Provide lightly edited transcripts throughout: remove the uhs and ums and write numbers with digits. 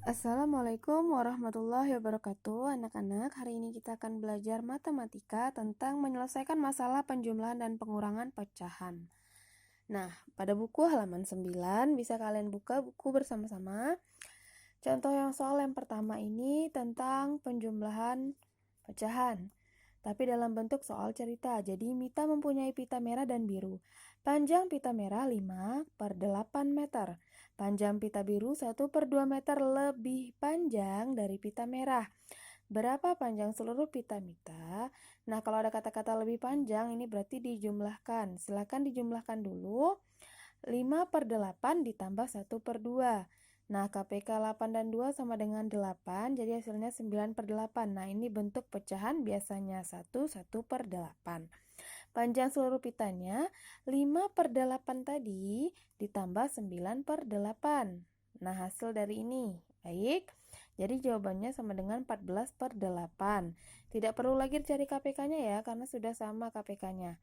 Assalamualaikum warahmatullahi wabarakatuh. Anak-anak, hari ini kita akan belajar matematika tentang menyelesaikan masalah penjumlahan dan pengurangan pecahan. Nah, pada buku halaman 9 bisa kalian buka buku bersama-sama. Contoh soal yang pertama ini tentang penjumlahan pecahan, tapi dalam bentuk soal cerita. Jadi Mita mempunyai pita merah dan biru. Panjang pita merah 5/8 meter. Panjang pita biru 1/2 meter lebih panjang dari pita merah. Berapa panjang seluruh pita Mita? Nah, kalau ada kata-kata lebih panjang, ini berarti dijumlahkan. Silakan dijumlahkan dulu. 5/8 ditambah 1/2. Nah, KPK 8 dan 2 sama dengan 8, jadi hasilnya 9/8. Nah, ini bentuk pecahan biasanya 1/8. Panjang seluruh pitanya 5/8 tadi ditambah 9/8. Nah, hasil dari ini. Baik, jadi jawabannya sama dengan 14/8. Tidak perlu lagi cari KPK-nya ya, karena sudah sama KPK-nya.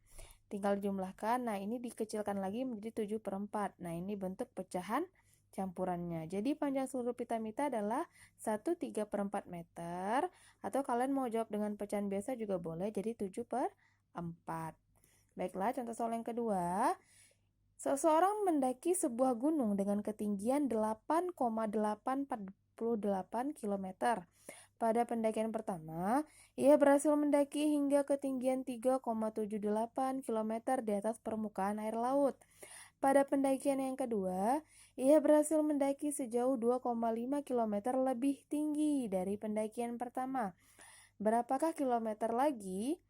Tinggal jumlahkan. Nah, ini dikecilkan lagi menjadi 7/4. Nah, ini bentuk pecahan campurannya. Jadi panjang seluruh pita Mita adalah 1/3/4 meter, atau kalian mau jawab dengan pecahan biasa juga boleh, jadi 7/4. Baiklah, contoh soal yang kedua. Seseorang mendaki sebuah gunung dengan ketinggian 8,848 km. Pada pendakian pertama, ia berhasil mendaki hingga ketinggian 3,78 km di atas permukaan air laut. Pada pendakian yang kedua, ia berhasil mendaki sejauh 2,5 km lebih tinggi dari pendakian pertama. Berapakah kilometer lagi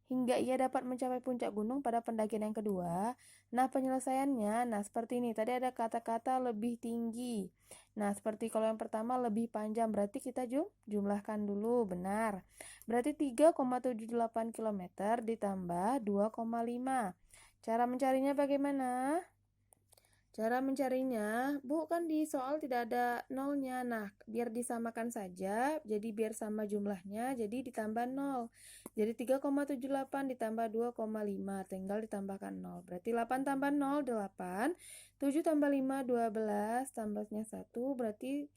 hingga ia dapat mencapai puncak gunung pada pendakian yang kedua? Nah, penyelesaiannya, seperti ini. Tadi ada kata-kata lebih tinggi. Nah, seperti kalau yang pertama lebih panjang, berarti kita jumlahkan dulu, benar. Berarti 3,78 km ditambah 2,5. Cara mencarinya bagaimana? Cara mencarinya, Bu, kan di soal tidak ada nolnya. Nah, biar disamakan saja, jadi biar sama jumlahnya, jadi ditambah 0. Jadi 3,78 ditambah 2,5, tinggal ditambahkan 0. Berarti 8 tambah 0, 8. 7 tambah 5, 12. Tambahnya 1, berarti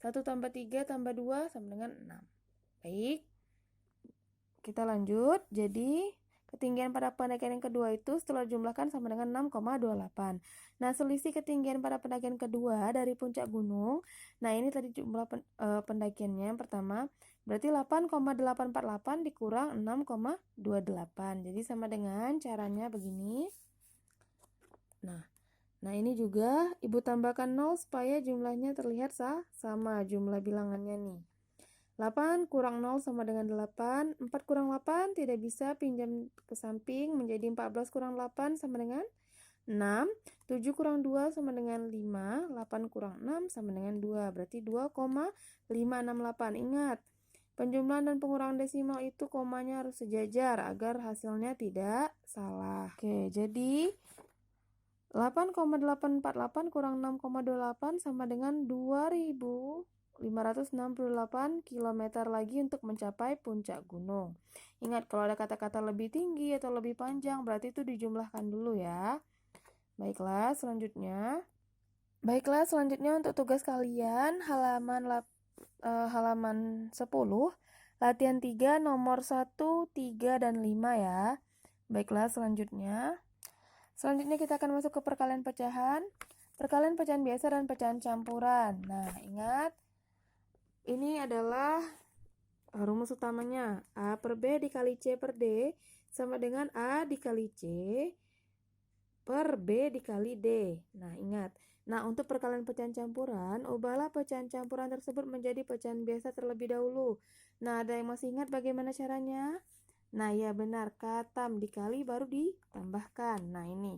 1 tambah 3 tambah 2 sama dengan 6. Baik, kita lanjut. Jadi ketinggian pada pendakian yang kedua itu setelah jumlahkan sama dengan 6,28. Nah, selisih ketinggian pada pendakian kedua dari puncak gunung. Nah, ini tadi jumlah pendakiannya yang pertama. Berarti 8,848 dikurang 6,28. Jadi sama dengan caranya begini. Nah, ini juga Ibu tambahkan 0 supaya jumlahnya terlihat sama jumlah bilangannya nih. 8 kurang 0 sama dengan 8. 4 kurang 8 tidak bisa, pinjam ke samping menjadi 14 kurang 8 sama dengan 6. 7 kurang 2 sama dengan 5. 8 kurang 6 sama dengan 2. Berarti 2,568. Ingat, penjumlahan dan pengurangan desimal itu komanya harus sejajar agar hasilnya tidak salah. Oke, jadi 8,848 kurang 6,28 sama dengan 2.568 km lagi untuk mencapai puncak gunung. Ingat, kalau ada kata-kata lebih tinggi atau lebih panjang, berarti itu dijumlahkan dulu ya. Baiklah, selanjutnya untuk tugas kalian halaman 10, latihan 3 nomor 1, 3, dan 5 ya. Baiklah, selanjutnya kita akan masuk ke perkalian pecahan biasa dan pecahan campuran. Nah, ingat, ini adalah rumus utamanya. A per B dikali C per D sama dengan A dikali C per B dikali D. Nah, ingat. Nah, untuk perkalian pecahan campuran, ubahlah pecahan campuran tersebut menjadi pecahan biasa terlebih dahulu. Nah, ada yang masih ingat bagaimana caranya? Nah, ya benar, katam dikali baru ditambahkan. Nah, ini.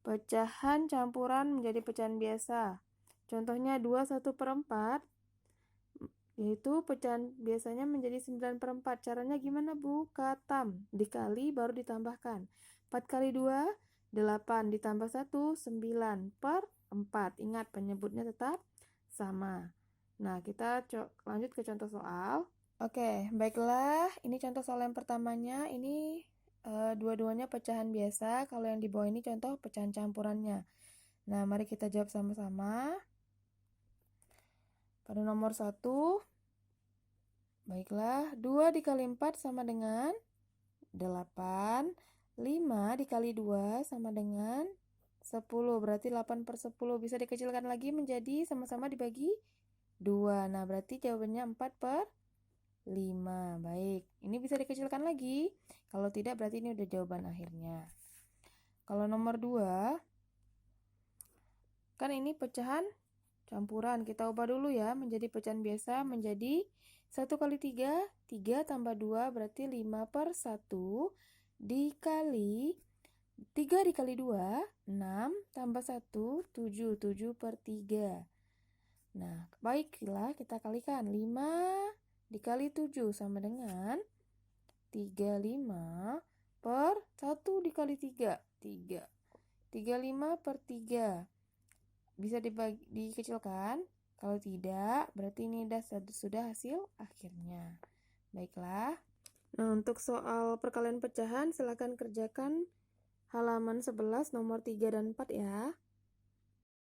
Pecahan campuran menjadi pecahan biasa. Contohnya 2/1/4, yaitu pecahan biasanya menjadi 9/4. Caranya gimana, Bu? Katam dikali baru ditambahkan. 4 kali 2, 8, ditambah 1, 9/4. Ingat, penyebutnya tetap sama. Nah, kita lanjut ke contoh soal. Oke, baiklah. Ini contoh soal yang pertamanya. Ini dua-duanya pecahan biasa. Kalau yang di bawah ini contoh pecahan campurannya. Nah, mari kita jawab sama-sama. Pada nomor 1, baiklah, 2 dikali 4 sama dengan 8. 5 dikali 2 sama dengan 10. Berarti 8/10. Bisa dikecilkan lagi menjadi sama-sama dibagi 2. Nah, berarti jawabannya 4/5. Baik, ini bisa dikecilkan lagi. Kalau tidak, berarti ini udah jawaban akhirnya. Kalau nomor 2, kan ini pecahan campuran. Kita ubah dulu ya menjadi pecahan biasa, menjadi 1 kali 3, 3 tambah 2 berarti 5/1 dikali 3 dikali 2, 6 tambah 1, 7, 7/3. Nah, baiklah kita kalikan. 5 dikali 7 sama dengan 35 per 1 dikali 3, 3. 35/3. Bisa dikecilkan? Kalau tidak, berarti ini sudah hasil akhirnya. Baiklah. Nah, untuk soal perkalian pecahan, silakan kerjakan halaman 11 nomor 3 dan 4 ya.